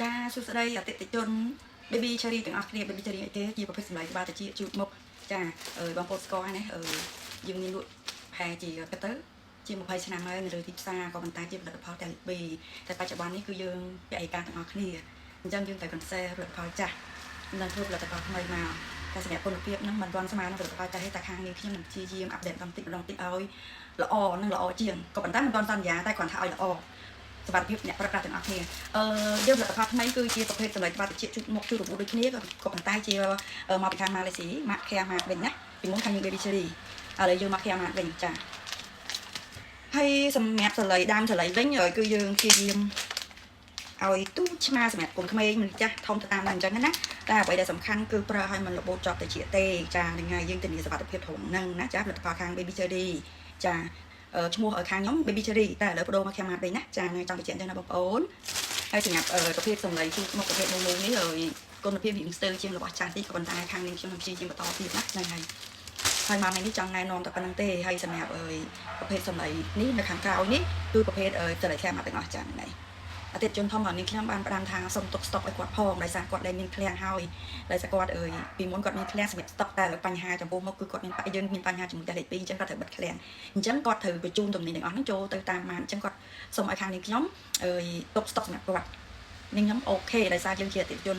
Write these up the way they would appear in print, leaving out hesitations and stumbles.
ចាសួស្តីអតិថិជន baby cherry ទាំងអស់គ្នា baby cherry អីទេជាប្រភេទសម្លេងក្បាលតិចជូតមុខចាបងប្អូនស្គាល់ហើយណាយើងមានលក់ផែជាកទៅជា20ឆ្នាំហើយនៅលើទីផ្សារក៏ប៉ុន្តែជាផលិតផលទាំងពីរតែបច្ចុប្បន្ននេះគឺយើងពាក់ឯកាទាំងអស់គ្នាអញ្ចឹងយើងត្រូវ concept ផលិតផលចាស់នឹងធ្វើផលិតផលថ្មីមកតែសម្រាប់គុណភាពហ្នឹងមិនទាន់ស្មើនឹងផលិតផលចាស់ទេតែខាងនេះខ្ញុំនឹងព្យាយាមអាប់ដេតម្ដងតិចឲ្យល្អនិងល្អជាងក៏ប៉ុន្តែមិនទាន់សន្យាតែគ្រាន់ថាឲ្យល្អសុខភាពអ្នកប្រើប្រាស់ទាំងអស់គ្នាយើងផលិតផលថ្មីគឺជាប្រភេទសម្លេងក្បាលតិចជូតមុខជូតរបួសដូចគ្នាក៏ប៉ុន្តែជាមកពីខាងម៉ាឡេស៊ីម៉ាក់Care Martវិញណាពីមុនខាងយើង Baby Cherry ឥឡូវយើងមកCare Martវិញចាហើយសម្រាប់សម្លេងដើមសម្លេងវិញគឺយើងព្យាយាមឲ្យទូឆ្មាសម្រាប់កូនក្មេងមនុស្សចាស់ធំទៅតាមហ្នឹងអញ្ចឹងណាតែអ្វីដែលសំខាន់គឺប្រើឲ្យมันរបូតជាប់ទៅជាទេចាហ្នឹងហើយយើងធានាសុខភាពត្រង់ហ្នឹងណាចាផលិតផលខាង Baby Cherry ចាឈ្មោះខាងខ្ញុំ Baby Cherry តែឥឡូវបដូរមក Care Mart វិញណាចានៅចង់បញ្ជាក់អញ្ចឹងណាបងប្អូនហើយសម្រាប់ប្រភេទសម្លេងជូតមុខប្រភេទនោះនេះគុណភាពវាស្ទើរជាងរបស់ចាស់តិចក៏ប៉ុន្តែខាងនេះខ្ញុំព្យាយាមបន្តទៀតណាហ្នឹងហើយហើយមកនេះចង់ណែនាំតែប៉ុណ្្នឹងទេហើយសម្រាប់ប្រភេទសម្លេងនេះនៅខាងក្រោយនេះគឺប្រភេទសម្លេង Care Mart ទាំងអស់ចាហ្នឹងហើយអតិថិជនធំរបស់នេះខ្ញុំបានផ្ដាំថាសុំទុកស្តុកឲ្យគាត់ផងដោយសារគាត់លែងមានឃ្លាំងហើយដោយសារគាត់ពីមុនគាត់មានឃ្លាំងសម្រាប់ស្តុកតែលើបញ្ហាចំពោះមកគឺគាត់មានយើងមានបញ្ហាជាមួយតែលេខ2អញ្ចឹងគាត់ត្រូវបិទឃ្លាំងអញ្ចឹងគាត់ត្រូវបញ្ជូនទំនិញទាំងអស់ហ្នឹងចូលទៅតាមម៉ានអញ្ចឹងគាត់សុំឲ្យខាងនេះខ្ញុំទុកស្តុកសម្រាប់គាត់នេះខ្ញុំអូខេដោយសារយើងជាអតិថិជន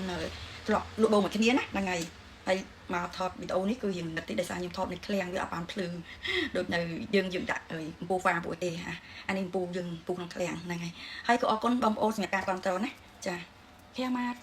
ធ្លាប់លក់ដូរមួយគ្នាណាហ្នឹងហើយមកថតវីដេអូនេះគឺយើងនិតតិចដោយសារខ្ញុំថតនៅឃ្លាំងវាអត់បានភ្លឺដូចនៅយើងដាក់កំពូលហ្វាពួកទេអានេះកំពូលយើងកំពូលក្នុងឃ្លាំងហ្នឹងហើយក៏អរគុណបងប្អូនសម្រាប់ការគាំទ្រណាចាCare Mart